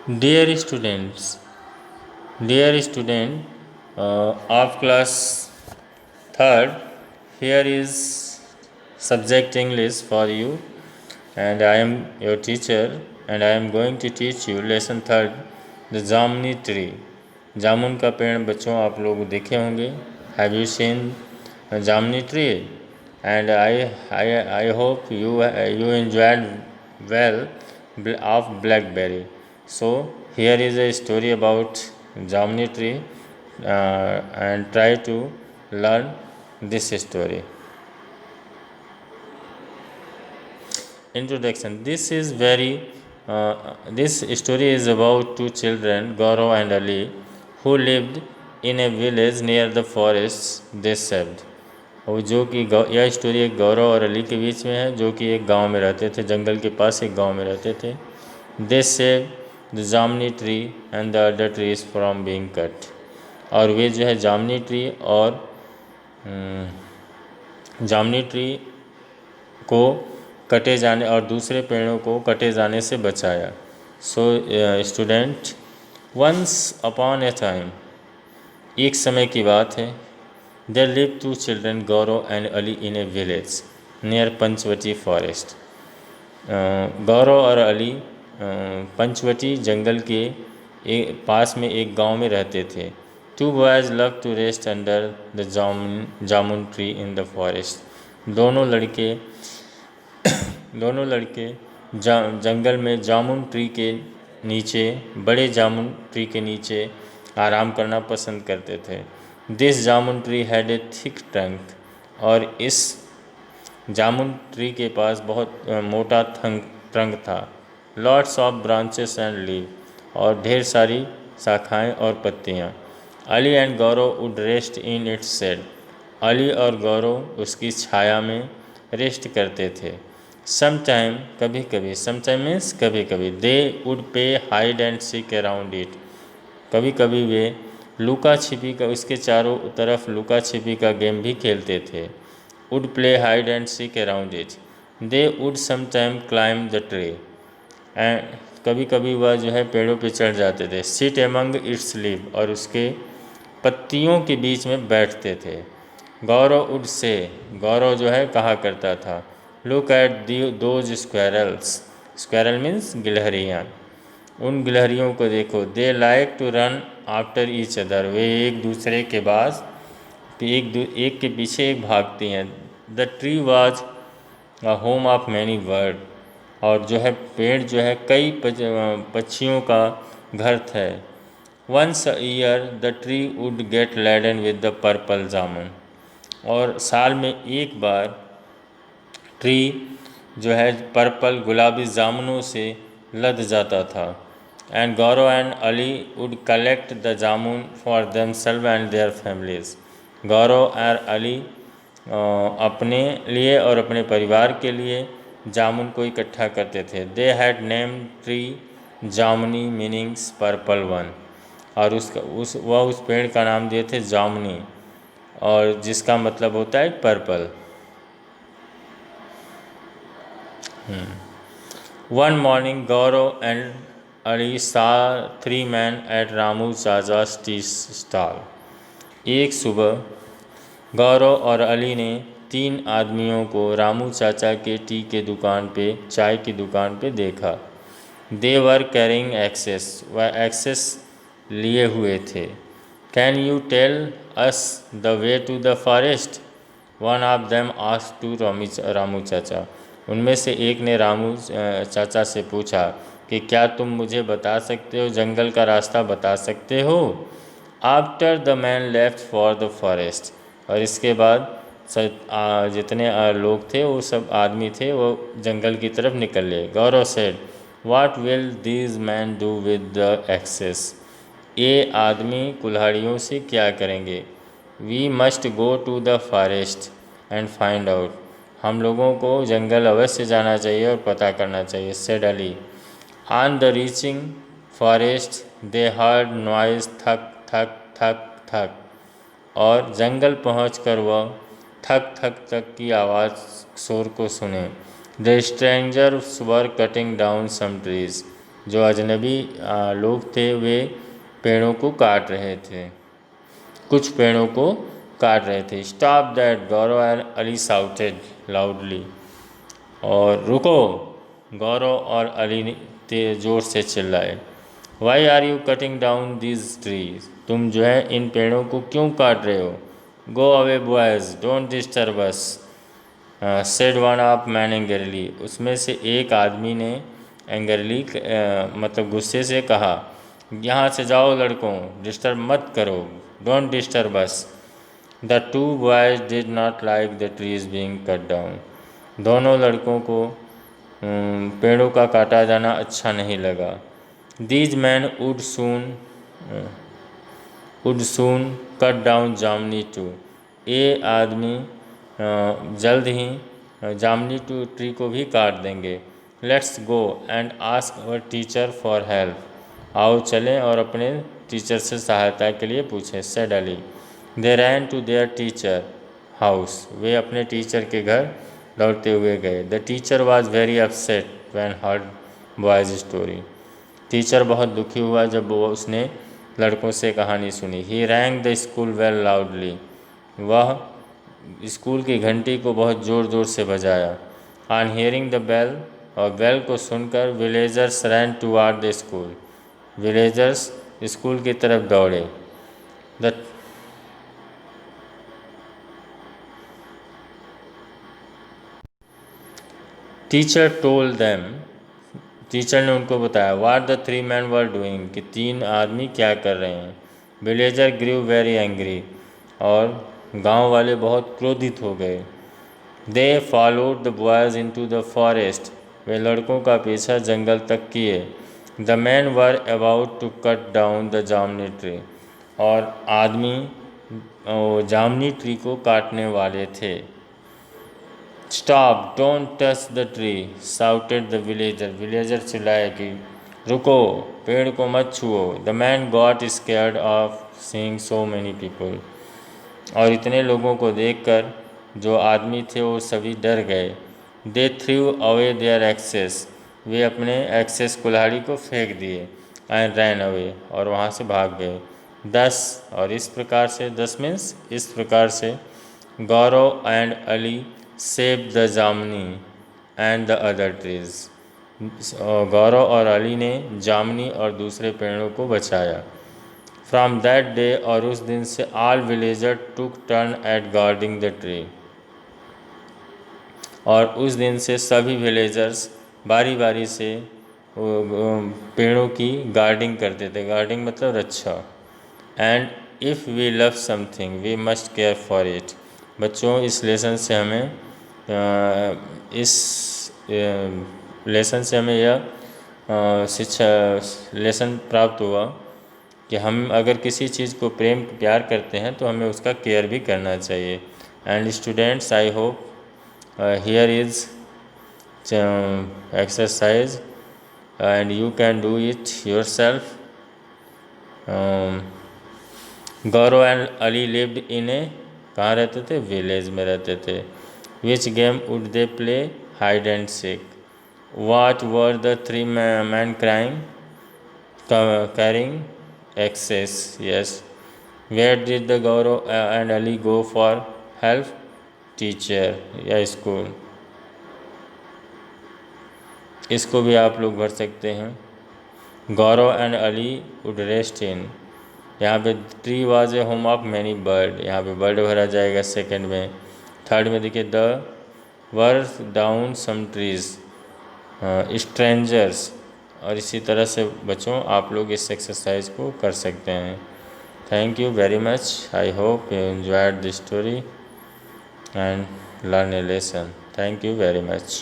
Dear students, dear student of class third, here is subject English for you, and I am your teacher, and I am going to teach you lesson third, the Jamni tree. जामुन का पेड़ बच्चों आप लोग देखे होंगे. Have you seen Jamni tree? And I hope you enjoyed well of blackberry. So here is a story about Jamni tree, and try to learn this story. Introduction. This story is about two children, Gaurav and Ali, who lived in a village near the forests they saved. और जो कि यह story एक गौरव और अली के बीच में है, जो कि एक गांव में रहते थे, जंगल के पास एक गांव में रहते थे. दे save the jamun tree and the other trees from being cut. और वे जो है जामनी ट्री को कटे जाने और दूसरे पेड़ों को कटे जाने से बचाया. So student, once upon a time, एक समय की बात है, there live two children Gaurav and Ali in a village near Panchvati forest. Gaurav और अली पंचवटी जंगल के पास में एक गांव में रहते थे. Two boys love to rest under the jamun tree in the forest. दोनों लड़के जंगल में जामुन ट्री के नीचे, बड़े जामुन ट्री के नीचे आराम करना पसंद करते थे. This jamun tree had a thick trunk. और इस जामुन ट्री के पास बहुत मोटा ट्रंक था. Lots of branches and leave, और ढेर सारी शाखाएं और पत्तियां. Ali and Gaurav would rest in its shade. Ali और गौरव उसकी छाया में रेस्ट करते थे. समटाइम, कभी कभी, समटाइम मीन्स कभी कभी, दे वुड पे hide and seek around it. कभी कभी वे लुका छिपी का, उसके चारों तरफ लुका छिपी का गेम भी खेलते थे. Would play hide and seek around it. They would sometime climb the tree. And कभी कभी वह जो है पेड़ों पे चढ़ जाते थे. सिट एमंग इट्स लीव, और उसके पत्तियों के बीच में बैठते थे. गौरव वुड से, गौरव जो है कहा करता था, look at those squirrels. Squirrel means गिलहरियाँ. उन गिलहरियों को देखो. They like to run after each other. वे एक दूसरे के बाद एक के पीछे एक भागती हैं. The tree was a home of many bird. और जो है पेड़ जो है कई पक्षियों का घर था. Once a year the tree would get laden with the purple jamun. और साल में एक बार ट्री जो है पर्पल गुलाबी जामुनों से लद जाता था. And Gaurav and Ali would collect the jamun for themselves and their families. Gaurav और अली अपने लिए और अपने परिवार के लिए जामुन को इकट्ठा करते थे. दे हैड नेम ट्री जामुनी मीनिंग्स पर्पल वन. और वह उस पेड़ का नाम दिए थे जामुनी, और जिसका मतलब होता है purple. One morning, Gaurav and Ali saw three men at Ramu Chacha's tea stall. एक सुबह गौरव और अली ने तीन आदमियों को रामू चाचा के टी के दुकान पे, चाय की दुकान पे देखा. They were carrying axes. वह एक्सेस लिए हुए थे. Can you tell us the way to the forest? One of them asked to Ramu chacha. उनमें से एक ने रामू चाचा से पूछा कि क्या तुम मुझे बता सकते हो, जंगल का रास्ता बता सकते हो? After the man left for the forest. और इसके बाद जितने लोग थे, वो सब आदमी थे, वो जंगल की तरफ निकल लिए. Gaurav said, what will these men do with the axes? ये आदमी कुल्हाड़ियों से क्या करेंगे? We must go to the forest and find out. हम लोगों को जंगल अवश्य जाना चाहिए और पता करना चाहिए. Said Ali. On the reaching forest they heard noise, थक थक थक थक. और जंगल पहुंचकर वह थक थक थक की आवाज़ शोर को सुने. The strangers were cutting down some trees. जो अजनबी लोग थे वे पेड़ों को काट रहे थे, कुछ पेड़ों को काट रहे थे। Stop that, Gaurav and Ali shouted loudly. और रुको, गौरव और अली ने ज़ोर से चिल्लाए। Why are you cutting down these trees, तुम जो है इन पेड़ों को क्यों काट रहे हो। Go away boys, don't disturb us, said one of men angrily, उसमें से एक आदमी ने एंग्रली मतलब गुस्से से कहा, यहाँ से जाओ लड़कों, डिस्टर्ब मत करो, don't disturb us. The two boys did not like the trees being cut down, दोनों लड़कों को पेड़ों का काटा जाना अच्छा नहीं लगा। These man would soon cut down जामनी टू, ये आदमी जल्द ही जामनी टू ट्री को भी काट देंगे। Let's go and ask our teacher for help, आओ चलें और अपने टीचर से सहायता के लिए पूछें, said Ali. They ran to their teacher house, वे अपने टीचर के घर दौड़ते हुए गए। The teacher was very upset when heard boys story, teacher बहुत दुखी हुआ जब वो उसने लड़कों से कहानी सुनी। He rang the school bell loudly, वह स्कूल की घंटी को बहुत ज़ोर ज़ोर से बजाया। ऑन हियरिंग द बेल, और बेल को सुनकर villagers ran toward the school, villagers school की तरफ दौड़े। The teacher told them, teacher ने उनको बताया, what the three men were doing, कि तीन आदमी क्या कर रहे हैं। विलेजर ग्रीव वेरी एंग्री, और गांव वाले बहुत क्रोधित हो गए। They followed the boys into the forest, वे लड़कों का पीछा जंगल तक किए। The men were about to cut down the jamun tree, और आदमी जामनी ट्री को काटने वाले थे। Stop, don't touch the tree, shouted the villager, villager चिल्लाए कि रुको, पेड़ को मत छुओ। The men got scared of seeing so many people, और इतने लोगों को देखकर जो आदमी थे वो सभी डर गए। दे थ्रू अवे देयर एक्सेस, वे अपने एक्सेस कुल्हाड़ी को फेंक दिए। एंड रैन अवे, और वहाँ से भाग गए। 10, और इस प्रकार से 10 मीन्स इस प्रकार से गौरव एंड अली सेव द जामनी एंड द अदर ट्रीज, गौरव और अली ने जामनी और दूसरे पेड़ों को बचाया। फ्रॉम दैट डे, और उस दिन से all villager took turn at guarding the tree, और उस दिन से सभी विलेजर्स बारी बारी से पेड़ों की गार्डिंग करते थे। गार्डिंग मतलब रक्षा। And if we love something we must care for it, बच्चों इस लेसन से हमें यह शिक्षा लेसन प्राप्त हुआ कि हम अगर किसी चीज़ को प्रेम प्यार करते हैं तो हमें उसका केयर भी करना चाहिए। And students, I hope here is exercise and you can do it yourself. Gaurav and Ali lived in a, कहाँ रहते थे, विलेज में रहते थे। Which game would they play, hide and seek. What were the three men crying, carrying axes, yes. Where did the Gaurav and Ali go for help, teacher या school. इसको भी आप लोग भर सकते हैं। Gaurav and Ali would rest इन, यहाँ पे tree was a home of many bird, यहाँ पे बर्ड भरा जाएगा सेकंड में। थर्ड में देखिए the were down some trees, strangers. और इसी तरह से बच्चों आप लोग इस एक्सरसाइज को कर सकते हैं। Thank you very much, I hope you enjoyed the story and learn a lesson. Thank you very much.